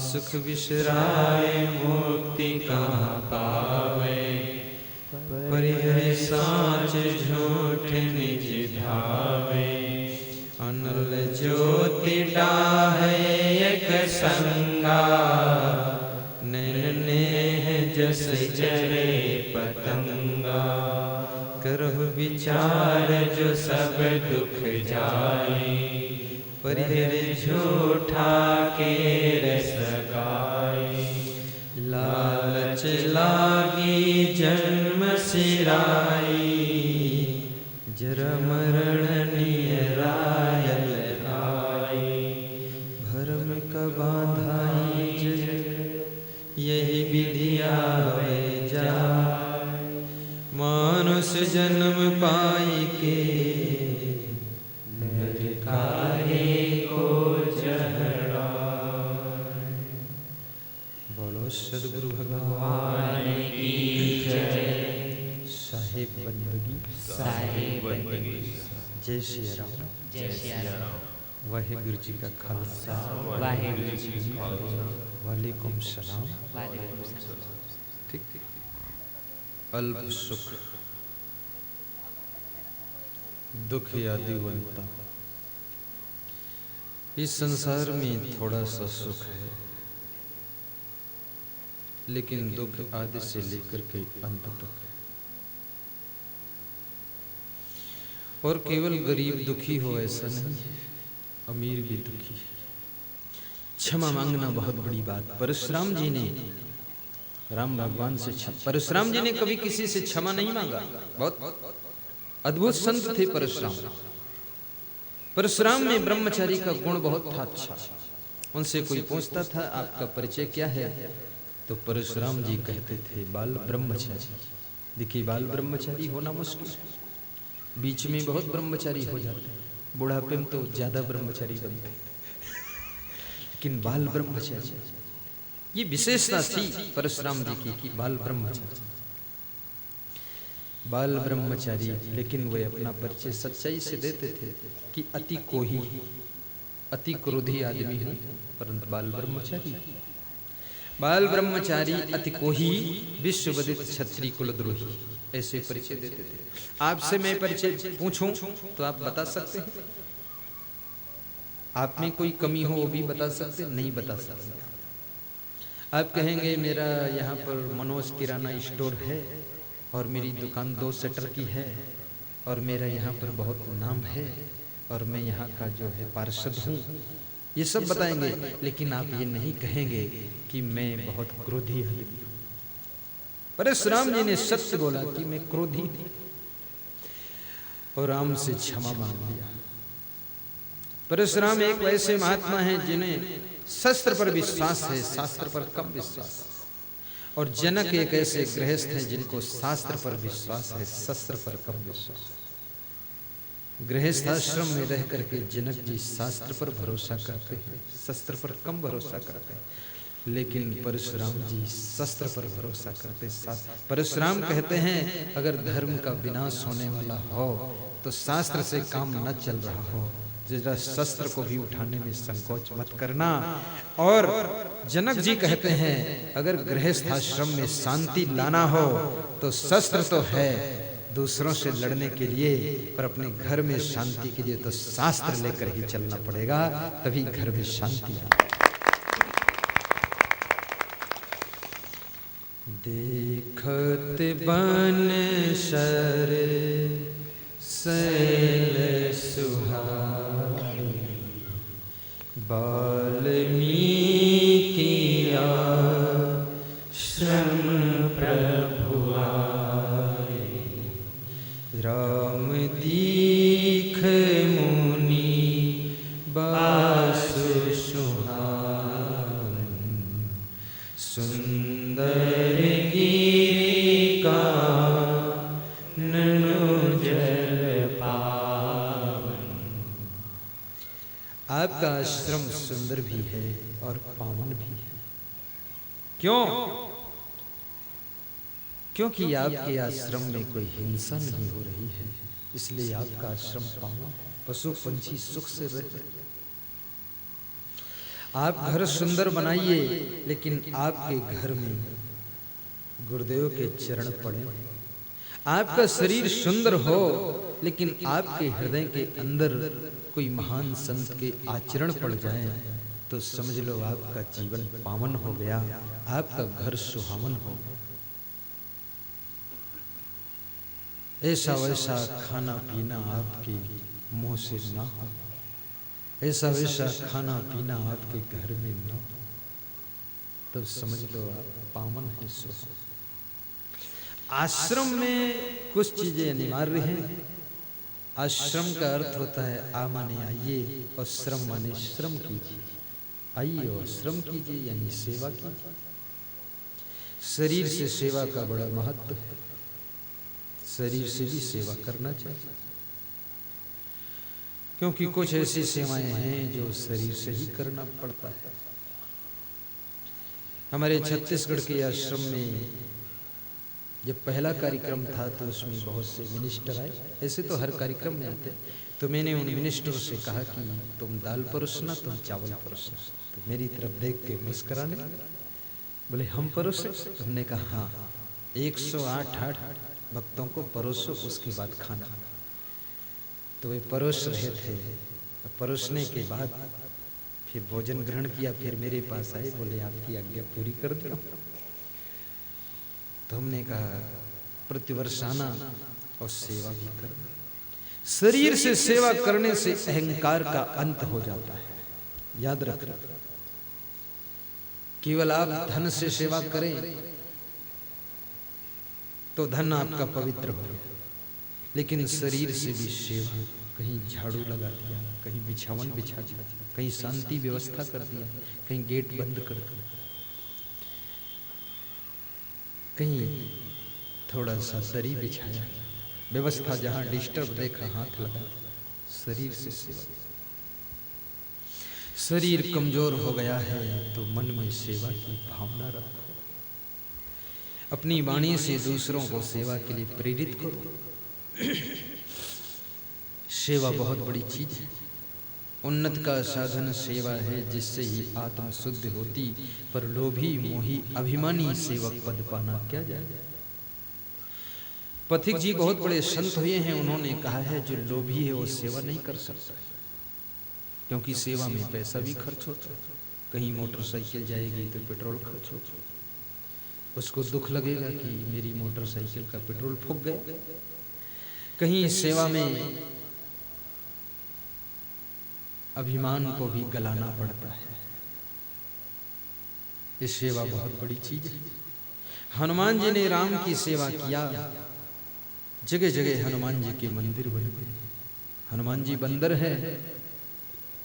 सुख बिसराए मुक्ति कहाँ पावे, परिहरि साच झूठ निज धावे। अनल ज्योति डाहे एक संगा, नैने जस जरे पतंगा। करहु विचार जो सब दुख जाए, परिहरि झूठा के रस गाए। लालच लागी जन्म सिराई, जरा मरण नियरायल आई। भरम का बांधाई जग, यही विधि आवे जाए। मानुष जन्म जय श्री राम। जय सिया राम। वाहिगुरु जी का खालसा, वाहिगुरु जी की खालसा, वालेकुम सलाम। वालेकुम सलाम। ठीक ठीक। अल्प सुख दुख आदि वंता, इस संसार में थोड़ा सा सुख है, लेकिन दुख आदि से लेकर के अंत तक है। और केवल गरीब दुखी हो ऐसा नहीं है, अमीर भी दुखी है। क्षमा मांगना बहुत बड़ी बात। परशुराम जी ने राम भगवान से परशुराम जी ने कभी किसी से क्षमा नहीं मांगा। बहुत अद्भुत संत थे परशुराम। परशुराम में ब्रह्मचारी का गुण बहुत था अच्छा। उनसे कोई पूछता था आपका परिचय क्या है, तो परशुराम जी कहते थे बाल ब्रह्मचारी। देखिए, बाल ब्रह्मचारी होना मुश्किल है, बीच में बहुत ब्रह्मचारी हो जाते हैं, बुढ़ापे में तो ज्यादा ब्रह्मचारी बनते हैं, लेकिन बाल ब्रह्मचारी ये विशेषता थी परशुराम जी की कि बाल ब्रह्मचारी, बाल ब्रह्मचारी। लेकिन वे अपना परिचय सच्चाई से देते थे कि अति कोही, अति क्रोधी आदमी हूं, परंतु बाल ब्रह्मचारी। बाल ब्रह्मचारी अति कोही, विश्व विदित क्षत्रिय कुलद्रोही, ऐसे परिचय देते थे। आपसे मैं परिचय पूछूं तो आप बता सकते हैं? आप में कोई कमी हो वो भी बता सकते? नहीं बता सकते। आप कहेंगे मेरा यहाँ पर मनोज किराना स्टोर है और मेरी दुकान 2 शटर की है और मेरा यहाँ पर बहुत नाम है और मैं यहाँ का जो है पार्षद हूँ, ये सब बताएंगे, लेकिन आप ये नहीं कहेंगे कि मैं बहुत क्रोधी हूँ। परशुराम जी ने सत्य बोला कि मैं क्रोधी हूँ और राम से क्षमा मांग लिया। परशुराम एक वैसे महात्मा हैं जिन्हें शस्त्र पर विश्वास है, शास्त्र पर कम विश्वास। और जनक एक ऐसे गृहस्थ हैं जिनको शास्त्र पर विश्वास है, शस्त्र पर कम विश्वास। गृहस्थाश्रम में रह करके जनक जी शास्त्र पर भरोसा करते हैं, शस्त्र पर कम भरोसा करते हैं, लेकिन परशुराम जी शस्त्र पर भरोसा करते। परशुराम कहते हैं अगर धर्म का विनाश होने वाला हो तो शास्त्र से काम न चल रहा हो, जरा शस्त्र को भी उठाने में संकोच मत करना। और जनक जी कहते हैं अगर गृहस्थाश्रम में शांति लाना हो तो शस्त्र तो है दूसरों से लड़ने के लिए, पर अपने घर में शांति के लिए तो शास्त्र लेकर ही चलना पड़ेगा, तभी घर में शांति आए। देखत बन सर सैल सुहाई, वाल्मीकि आश्रम प्रभु आए, राम दीख मुनि बासु सुहावन, सुंदर गिरि कानन जल पावन। आपका आश्रम सुंदर भी है और पावन भी है। क्यों? क्योंकि आपके आश्रम में कोई हिंसा नहीं हो रही है, इसलिए आपका आश्रम पावन। पशु पंछी सुख से रहते। आप घर सुंदर बनाइए, लेकिन आपके घर में गुरुदेव के चरण पड़े। आपका शरीर सुंदर हो, लेकिन आपके हृदय के अंदर कोई महान संत के आचरण पड़ जाए तो समझ लो आपका जीवन पावन हो गया, आपका घर सुहावन हो गया। ऐसा वैसा खाना पीना आपके मुंह से ना हो, ऐसा वैसा खाना पीना आपके घर में ना हो, तब समझ लो आप पावन है, सुहावन। आश्रम में कुछ चीजें अनिवार्य हैं। आश्रम का अर्थ होता है आ माने आइए और श्रम माने श्रम कीजिए। आइए और श्रम कीजिए यानी सेवा कीजिए। शरीर से सेवा का बड़ा महत्व है, शरीर से भी सेवा करना चाहिए, क्योंकि कुछ ऐसी सेवाएं हैं जो शरीर से ही करना पड़ता है। हमारे छत्तीसगढ़ के आश्रम में जब पहला कार्यक्रम था तो उसमें बहुत से मिनिस्टर आए, ऐसे तो हर कार्यक्रम में आते, तो मैंने उन मिनिस्टर से कहा कि तुम दाल परोसना, तुम चावल परोसना। तो मेरी तरफ देख के मुस्कुराने, बोले हम परोसे? तुमने कहा हाँ, 108 भक्तों को परोसो, उसके बाद खाना। तो वे परोस रहे थे, परोसने के बाद फिर भोजन ग्रहण किया, फिर मेरे पास आए, बोले आपकी आज्ञा पूरी कर दो। तो हमने कहा प्रतिवर्ष आना और सेवा भी करना। शरीर से सेवा करने से अहंकार का अंत हो जाता है, याद रखना। केवल आप धन से सेवा करें तो धन आपका पवित्र हो, लेकिन शरीर से भी सेवा, कहीं झाड़ू लगा दिया, कहीं बिछावन बिछा दिया, कहीं शांति व्यवस्था कर दिया, कहीं गेट बंद कर दिया, कहीं थोड़ा सा दरी बिछाया, व्यवस्था जहां डिस्टर्ब देखा हाथ लगा, शरीर से सेवा। शरीर कमजोर हो गया है तो मन में सेवा की भावना रखो, अपनी वाणी से दूसरों को सेवा के लिए प्रेरित करो। सेवा बहुत बड़ी चीज है, उन्नत का साधन सेवा है, जिससे ही आत्म शुद्ध होती। पर लोभी मोही अभिमानी सेवक पद पाना क्या जाए। पथिक जी बहुत बड़े संत हुए हैं, उन्होंने कहा है जो लोभी है वो सेवा नहीं कर सकता, क्योंकि सेवा में पैसा भी खर्च होता है। कहीं मोटरसाइकिल जाएगी तो पेट्रोल खर्च होगा, उसको दुख लगेगा कि मेरी मोटरसाइकिल का पेट्रोल फूक गया। कहीं सेवा में अभिमान को भी गलाना पड़ता है। ये सेवा बहुत बड़ी चीज है। हनुमान जी ने राम की सेवा किया, जगह जगह हनुमान जी के मंदिर बन गए। हनुमान जी बंदर है,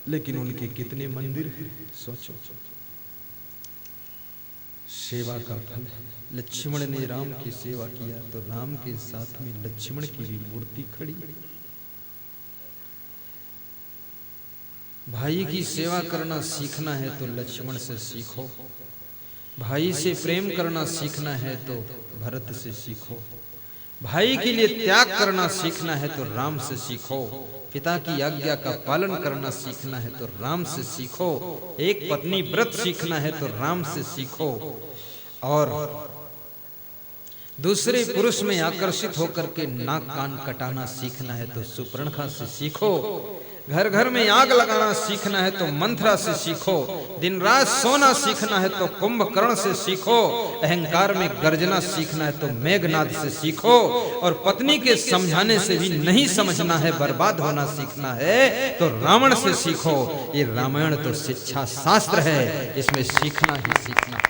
लेकिन उनके कितने मंदिर हैं, सोचो। सेवा का फल है। लक्ष्मण ने राम की सेवा किया तो राम के साथ में लक्ष्मण की भी मूर्ति खड़ी। भाई की सेवा करना सीखना है तो लक्ष्मण से सीखो, भाई से प्रेम करना सीखना है तो भरत से सीखो, भाई के लिए त्याग करना सीखना है तो राम से सीखो, पिता की आज्ञा का पालन करना सीखना है तो राम से सीखो, एक पत्नी व्रत सीखना है तो राम से सीखो, और दूसरे पुरुष में आकर्षित होकर के नाक कान कटाना सीखना है तो सुपर्णखा से सीखो, घर घर में आग लगाना सीखना है तो मंथरा से सीखो, दिन रात सोना सीखना है तो कुंभकर्ण से सीखो, अहंकार में गर्जना सीखना है तो मेघनाद से सीखो, और पत्नी के समझाने से भी नहीं समझना है, बर्बाद होना सीखना है तो रावण से सीखो। ये रामायण तो शिक्षा शास्त्र है, इसमें सीखना ही सीखना है।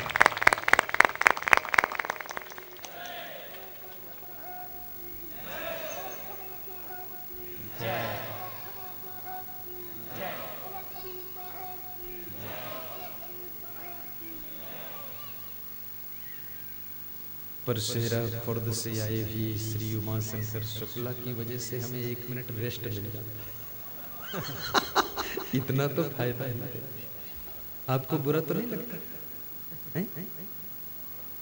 परसेरा खुर्द से आए भी श्री उमा शंकर शुक्ला की वजह से हमें 1 मिनट रेस्ट मिल जाता। इतना तो फायदा है। आपको बुरा तो नहीं लगता है?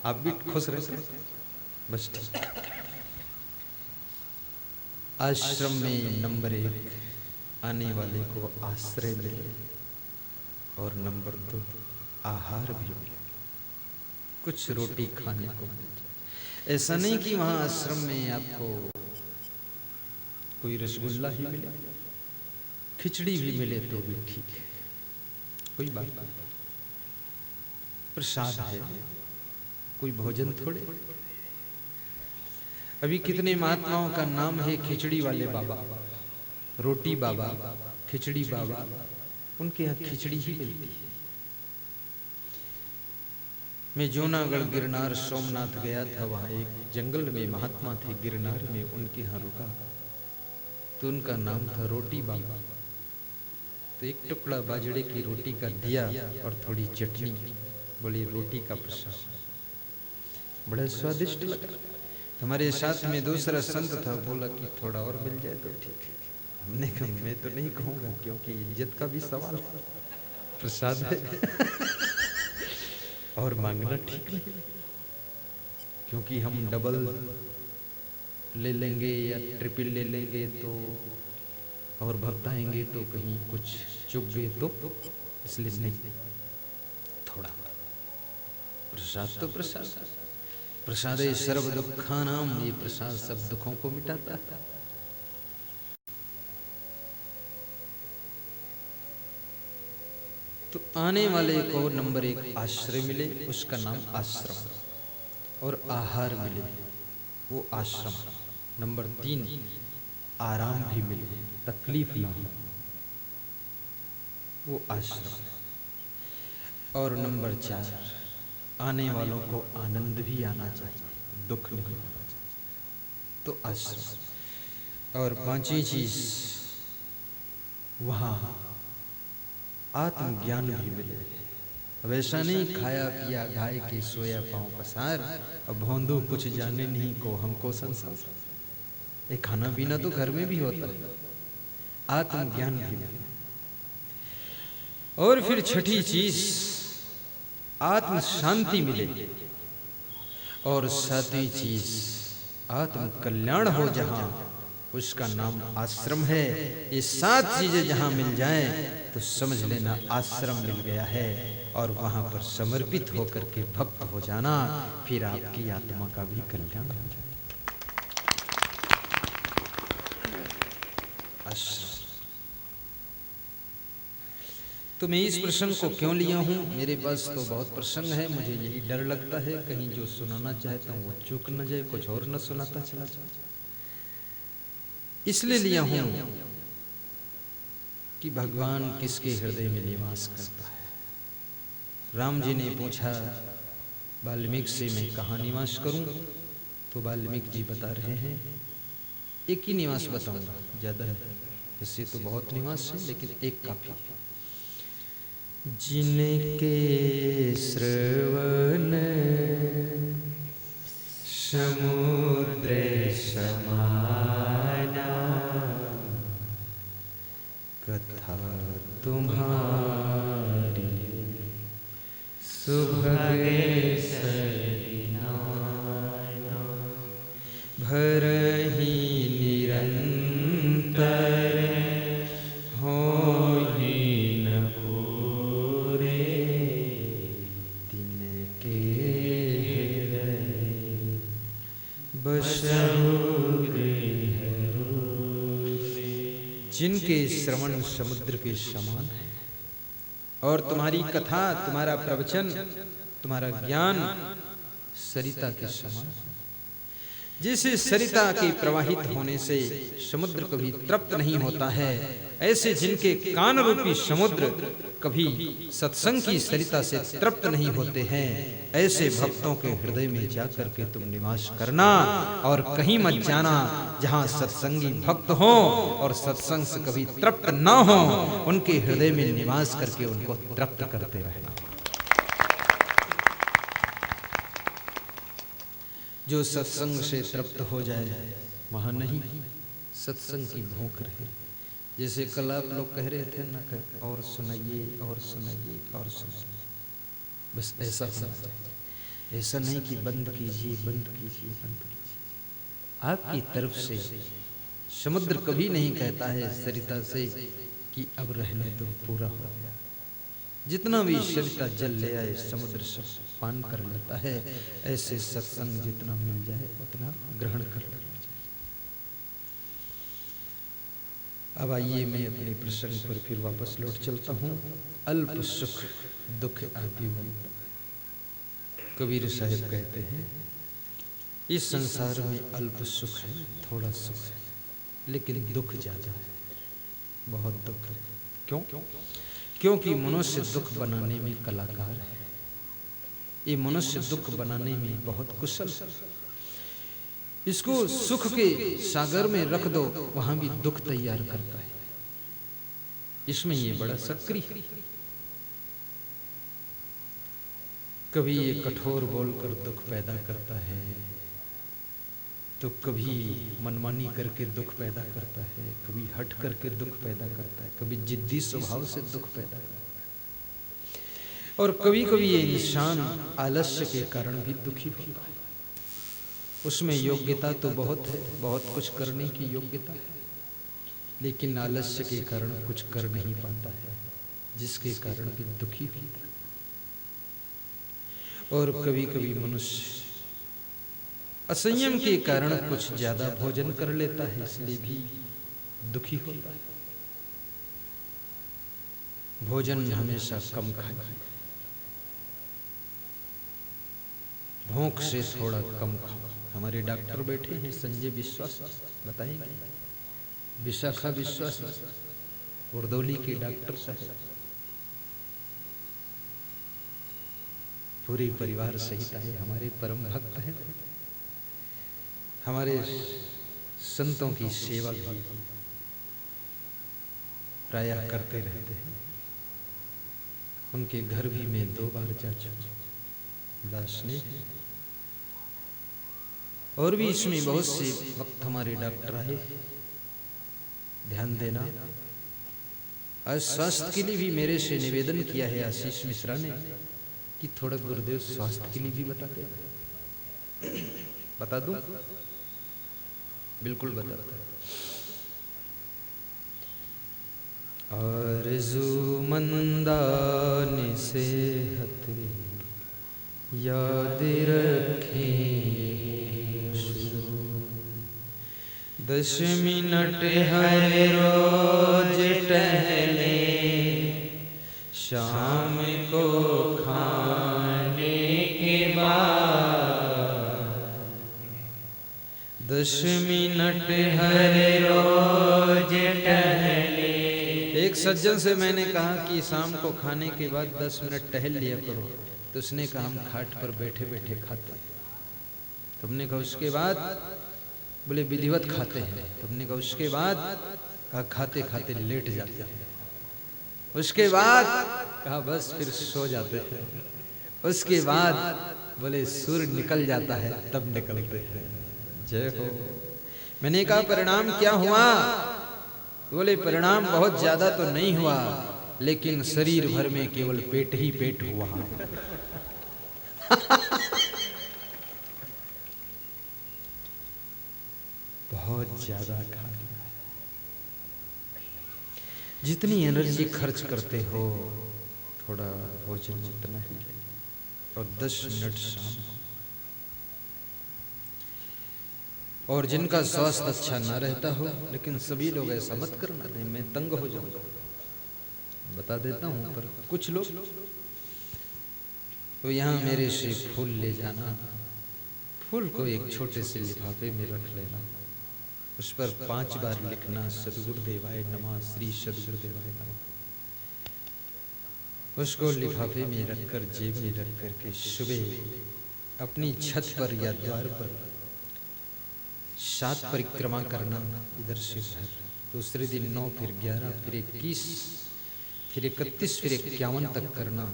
आप भी खुश रहते हैं? बस ठीक। आश्रम में नंबर 1 आने वाले को आश्रय मिले, और नंबर 2 आहार भी मिले, कुछ रोटी खाने को मिले। ऐसा नहीं कि वहां आश्रम में आपको कोई रसगुल्ला ही मिले, खिचड़ी भी मिले तो भी ठीक है, कोई बात नहीं, प्रसाद है, कोई भोजन थोड़े। अभी कितने महात्माओं का नाम है खिचड़ी वाले बाबा, रोटी बाबा, खिचड़ी बाबा, उनके यहाँ खिचड़ी ही मिलती है। मैं जूनागढ़ गिरनार सोमनाथ गया था, वहां एक जंगल में महात्मा थे गिरनार में, उनके यहाँ रुका तो उनका नाम था रोटी बाबा। तो एक टुकड़ा बाजरे की रोटी का दिया और थोड़ी चटनी, बोली रोटी का प्रसाद, बड़ा स्वादिष्ट लगा। हमारे साथ में दूसरा संत था, बोला कि थोड़ा और मिल जाए तो ठीक है। हमने कहा मैं तो नहीं कहूंगा, क्योंकि इज्जत का भी सवाल है, प्रसाद है और मांगना ठीक नहीं। क्योंकि हम डबल ले लेंगे या ट्रिपल ले लेंगे तो और भक्त आएंगे तो कहीं कुछ चुप गए तो, इसलिए नहीं, थोड़ा प्रसाद तो प्रसाद, प्रसादे सर्व दुखानाम, ये प्रसाद सब दुखों को मिटाता है। तो आने वाले को नंबर 1 आश्रय मिले, उसका नाम आश्रम, और आहार मिले, वो आश्रम। नंबर 3 आराम भी मिले, तकलीफ ना हो, वो आश्रम। और नंबर 4 आने वालों को आनंद भी आना चाहिए, दुख नहीं होना चाहिए, तो आश्रम। और 5वीं चीज वहां आत्मज्ञान भी मिले। वैसा नहीं खाया पिया घाय के सोया पांव पसार, अब भोंदू कुछ जाने नहीं को हमको संसार। ये खाना पीना तो घर में भी होता है, आत्मज्ञान भी मिले। और फिर 6ठी चीज आत्म शांति मिले, और 7वीं चीज आत्म कल्याण हो जहां, उसका नाम आश्रम है। ये 7 चीजें जहां मिल जाएं तो समझ लेना आश्रम मिल गया है, और वहां पर समर्पित होकर के भक्त हो जाना, फिर आपकी आत्मा का भी कल्याण हो जाए। आश्रम। तो मैं इस प्रसंग को क्यों लिया हूं, मेरे पास तो बहुत प्रसंग है, मुझे यही डर लगता है कहीं जो सुनाना चाहता हूं वो चूक न जाए, कुछ और न सुनाता चला जाए, इसलिए लिया हूं कि भगवान किसके हृदय में निवास करता है। राम जी ने पूछा वाल्मीकि से मैं कहाँ निवास करूं, तो वाल्मीकि जी बता रहे हैं, एक ही निवास बताऊंगा, ज्यादा है इससे तो बहुत निवास है, लेकिन एक काफी। जिनके श्रवण समुद्र समाना, कथा तुम्हारी सुभगे सरिनाना, भरहि निरंतर होहि न पूरे, तिनके हृदय बसहु गृह रोले। जिनके श्रवण समुद्र के समान है, और तुम्हारी कथा, तुम्हारा प्रवचन, तुम्हारा ज्ञान सरिता के समान है। जैसे सरिता के प्रवाहित होने से समुद्र कभी तृप्त नहीं होता है, ऐसे जिनके कान रूपी समुद्र कभी सत्संग की सरिता से तृप्त नहीं होते हैं, ऐसे भक्तों के हृदय में जाकर के तुम निवास करना, और कहीं मत जाना जहां सत्संगी भक्त हो और सत्संग से कभी तृप्त ना हो, उनके हृदय में निवास करके उनको तृप्त करते रहना। जो सत्संग से तृप्त हो जाए वहां नहीं, सत्संग की भूख रहे। जैसे कल आप लोग कह रहे थे ना, और सुनाइए और सुनाइए और सुनाइए, बस ऐसा होना चाहिए। ऐसा नहीं कि बंद कीजिए बंद कीजिए बंद कीजिए। आपकी तरफ से समुद्र कभी नहीं कहता है सरिता से कि अब रहने दो, पूरा हो गया। जितना भी सरिता जल ले आए समुद्र सब पान कर लेता है, ऐसे सत्संग जितना मिल जाए उतना ग्रहण कर लेना चाहिए। अब आइए मैं अपने प्रसंग पर फिर वापस लौट चलता हूँ। अल्प सुख दुख आदि बनता है। कबीर साहब कहते हैं इस संसार में अल्प सुख है, थोड़ा सुख है, लेकिन दुख ज्यादा है, बहुत दुख है। क्यों? क्योंकि मनुष्य दुख बनाने में कलाकार है। ये मनुष्य दुख बनाने में बहुत कुशल है। इसको सुख के सागर में रख दो, वहां भी दुख तैयार करता है। इसमें ये बड़ा सक्रिय है। कभी ये कठोर बोलकर दुख पैदा करता है, तो कभी मनमानी करके दुख पैदा करता है, कभी हट करके दुख पैदा करता है, कभी जिद्दी स्वभाव से दुख पैदा करता है, और कभी कभी ये इंसान आलस्य के कारण भी दुखी होता है। उसमें योग्यता तो बहुत है, बहुत कुछ करने की योग्यता है, लेकिन आलस्य के कारण कुछ कर नहीं पाता है, जिसके कारण भी दुखी होता है। और कभी कभी मनुष्य असंयम के कारण कुछ ज्यादा भोजन कर लेता है, इसलिए भी दुखी होता है। भोजन हमेशा कम खाएं, भूख से थोड़ा कम खाओ। हमारे डॉक्टर बैठे हैं, संजय विश्वास बताएंगे, विशाखा विश्वास उर्दौली के डॉक्टर साहब, पूरे परिवार सहित आए, हमारे परम भक्त हैं, हमारे संतों की सेवा भी प्रायः करते रहते हैं। उनके घर भी मैं 2 बार जा चुका, बड़ा स्नेह है। और भी इसमें बहुत से वक्त हमारे डॉक्टर आए, ध्यान देना। आज स्वास्थ्य के लिए भी मेरे से निवेदन किया है आशीष मिश्रा ने कि थोड़ा गुरुदेव स्वास्थ्य के लिए भी बताते। बता दूं? बिल्कुल बताता। आरज़ूमंदान सेहत याद रखें, 10 मिनट हर रोज टहले, शाम को खाने के बाद, 10 मिनट हर रोज टहले। एक सज्जन से मैंने कहा कि शाम को खाने के बाद 10 मिनट टहल लिया करो, तो उसने कहा हम खाट पर बैठे बैठे खाते। तुमने कहा उसके बाद? बोले विधिवत खाते हैं। तुमने कहा उसके बाद? कहा खाते खाते लेट जाते हैं। उसके बाद? कहा बस फिर सो जाते हैं। उसके बाद? बोले सूर्य निकल जाता है तब निकलते हैं। जय हो। मैंने कहा परिणाम क्या हुआ? बोले परिणाम बहुत ज्यादा तो नहीं हुआ, लेकिन शरीर भर में केवल पेट ही पेट हुआ। बहुत ज्यादा खा लिया। जितनी एनर्जी खर्च करते हो थोड़ा भोजन उतना ही, और 10 मिनट शाम को। और जिनका स्वास्थ्य अच्छा ना रहता हो, लेकिन सभी लोग ऐसा मत करना, नहीं मैं तंग हो जाऊंगा, बता देता हूं। पर कुछ लोग तो यहाँ मेरे से फूल ले जाना, फूल को एक छोटे से लिफाफे में रख लेना, उस पर 5 बार लिखना सद्गुरुदेवाय नमः, श्री सद्गुरुदेवाय नमः। उसको लिफाफे में रखकर जेब में रख करके सुबह अपनी छत पर या द्वार पर 7 परिक्रमा करना, इधर से उधर। दूसरे दिन 9, फिर 11, फिर 21, फिर 31, फिर 51 तक करना।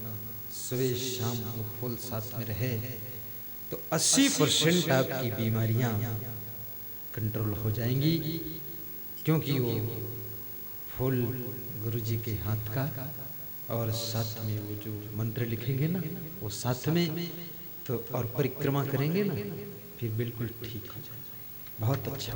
सुबह शाम वो फूल साथ में रहे तो 80% आपकी बीमारियां कंट्रोल हो जाएंगी, क्योंकि वो फूल गुरुजी के हाथ का, और साथ में वो जो मंत्र लिखेंगे ना वो साथ में, तो और परिक्रमा करेंगे ना, फिर बिल्कुल ठीक हो जाएगा। बहुत अच्छा।